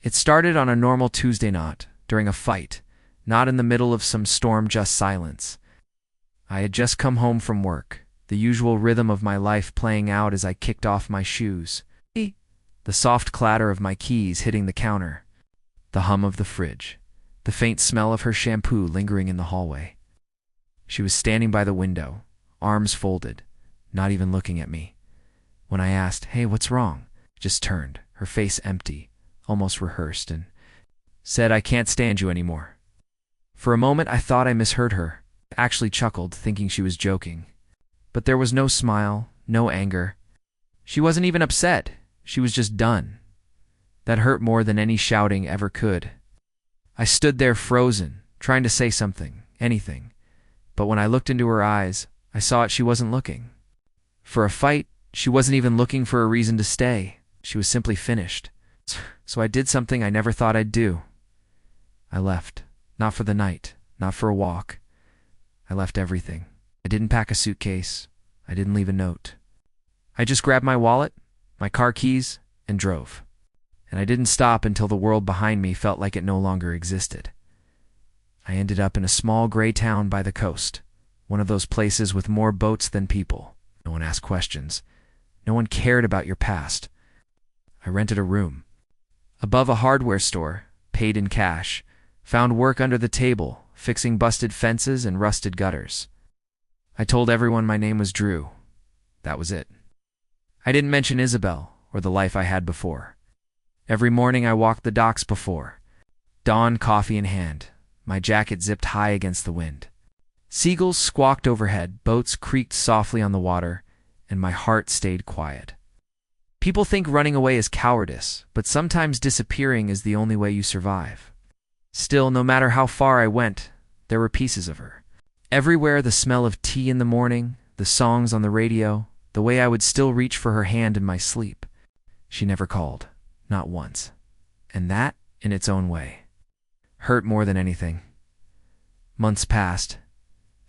It started on a normal Tuesday night, during a fight, not in the middle of some storm, just silence. I had just come home from work, the usual rhythm of my life playing out as I kicked off my shoes. The soft clatter of my keys hitting the counter, the hum of the fridge, the faint smell of her shampoo lingering in the hallway. She was standing by the window, arms folded, not even looking at me. When I asked, "Hey, what's wrong?" she just turned, her face empty, almost rehearsed, and said, "I can't stand you anymore." For a moment I thought I misheard her, actually chuckled, thinking she was joking. But there was no smile, no anger. She wasn't even upset. She was just done. That hurt more than any shouting ever could. I stood there frozen, trying to say something, anything. But when I looked into her eyes, I saw she wasn't looking for a fight. She wasn't even looking for a reason to stay. She was simply finished. So I did something I never thought I'd do. I left. Not for the night, not for a walk. I left everything. I didn't pack a suitcase. I didn't leave a note. I just grabbed my wallet, my car keys, and drove. And I didn't stop until the world behind me felt like it no longer existed. I ended up in a small gray town by the coast, one of those places with more boats than people. No one asked questions. No one cared about your past. I rented a room above a hardware store, paid in cash, found work under the table, fixing busted fences and rusted gutters. I told everyone my name was Drew. That was it. I didn't mention Isabel or the life I had before. Every morning I walked the docks before, dawn coffee in hand, my jacket zipped high against the wind. Seagulls squawked overhead, boats creaked softly on the water, and my heart stayed quiet. People think running away is cowardice, but sometimes disappearing is the only way you survive. Still, no matter how far I went, there were pieces of her. Everywhere, the smell of tea in the morning, the songs on the radio, the way I would still reach for her hand in my sleep. She never called, not once. And that, in its own way, hurt more than anything. Months passed,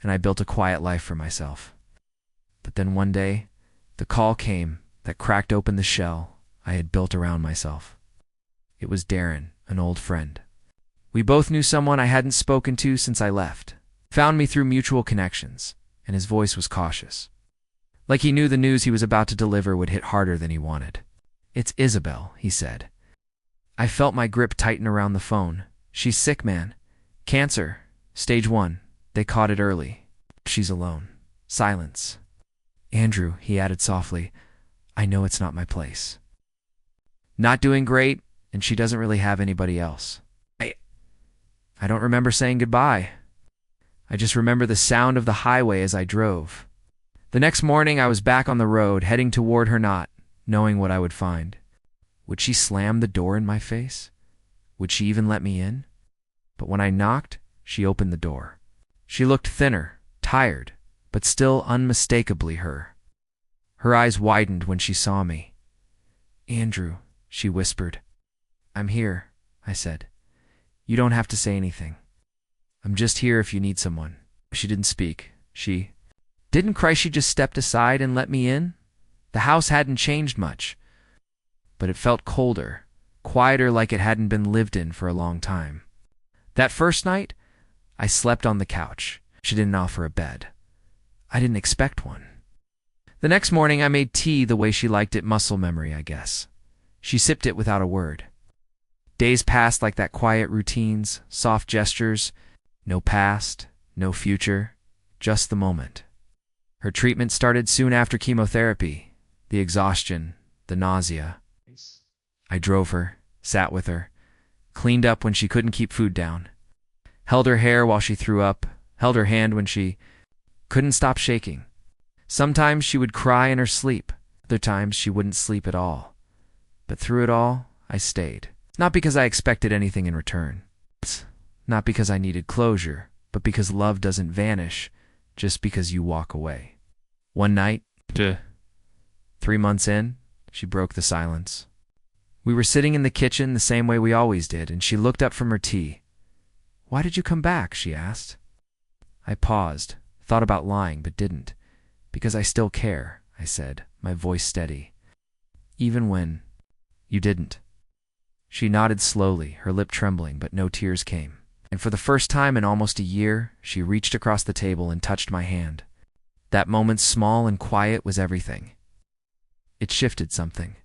and I built a quiet life for myself. But then one day, the call came that cracked open the shell I had built around myself. It was Darren, an old friend. We both knew someone I hadn't spoken to since I left. Found me through mutual connections, and his voice was cautious. Like he knew the news he was about to deliver would hit harder than he wanted. "It's Isabel," he said. I felt my grip tighten around the phone. "She's sick, man. Cancer. Stage 1. They caught it early. She's alone." Silence. "Andrew," he added softly, "I know it's not my place. Not doing great, and she doesn't really have anybody else." I don't remember saying goodbye. I just remember the sound of the highway as I drove. The next morning I was back on the road, heading toward her, not knowing what I would find. Would she slam the door in my face? Would she even let me in? But when I knocked, she opened the door. She looked thinner, tired, but still unmistakably her. Her eyes widened when she saw me. "Andrew," she whispered. "I'm here," I said. "You don't have to say anything. I'm just here if you need someone." She didn't speak. She didn't cry. She just stepped aside and let me in. The house hadn't changed much, but it felt colder, quieter, like it hadn't been lived in for a long time. That first night, I slept on the couch. She didn't offer a bed. I didn't expect one. The next morning I made tea the way she liked it, muscle memory, I guess. She sipped it without a word. Days passed like that, quiet routines, soft gestures, no past, no future, just the moment. Her treatment started soon after chemotherapy, the exhaustion, the nausea. I drove her, sat with her, cleaned up when she couldn't keep food down, held her hair while she threw up, held her hand when she couldn't stop shaking. Sometimes she would cry in her sleep, other times she wouldn't sleep at all. But through it all, I stayed. Not because I expected anything in return. Not because I needed closure, but because love doesn't vanish just because you walk away. One night, 3 months in, she broke the silence. We were sitting in the kitchen the same way we always did, and she looked up from her tea. "Why did you come back?" she asked. I paused, thought about lying, but didn't. "Because I still care," I said, my voice steady. "Even when you didn't." She nodded slowly, her lip trembling, but no tears came. And for the first time in almost a year, she reached across the table and touched my hand. That moment, small and quiet, was everything. It shifted something.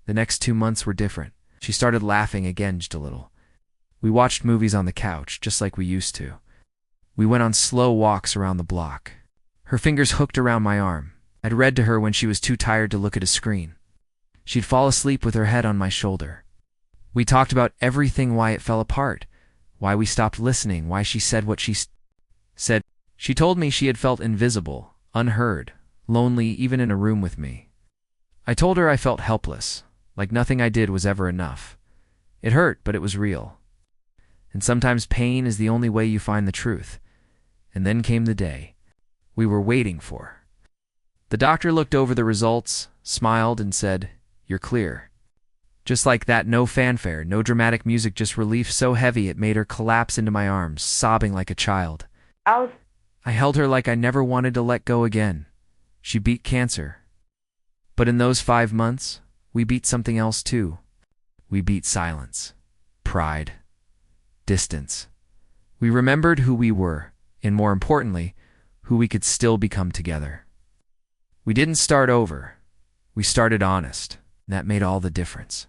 The next 2 months were different. She started laughing again just a little. We watched movies on the couch, just like we used to. We went on slow walks around the block. Her fingers hooked around my arm. I'd read to her when she was too tired to look at a screen. She'd fall asleep with her head on my shoulder. We talked about everything, why it fell apart, why we stopped listening, why she said what she said. She told me she had felt invisible, unheard, lonely even in a room with me. I told her I felt helpless, like nothing I did was ever enough. It hurt, but it was real. And sometimes pain is the only way you find the truth. And then came the day we were waiting for. The doctor looked over the results, smiled, and said, "You're clear." Just like that, no fanfare, no dramatic music, just relief so heavy it made her collapse into my arms, sobbing like a child. I held her like I never wanted to let go again. She beat cancer. But in those 5 months, we beat something else too. We beat silence, pride, distance. We remembered who we were, and more importantly, who we could still become together. We didn't start over. We started honest, and that made all the difference.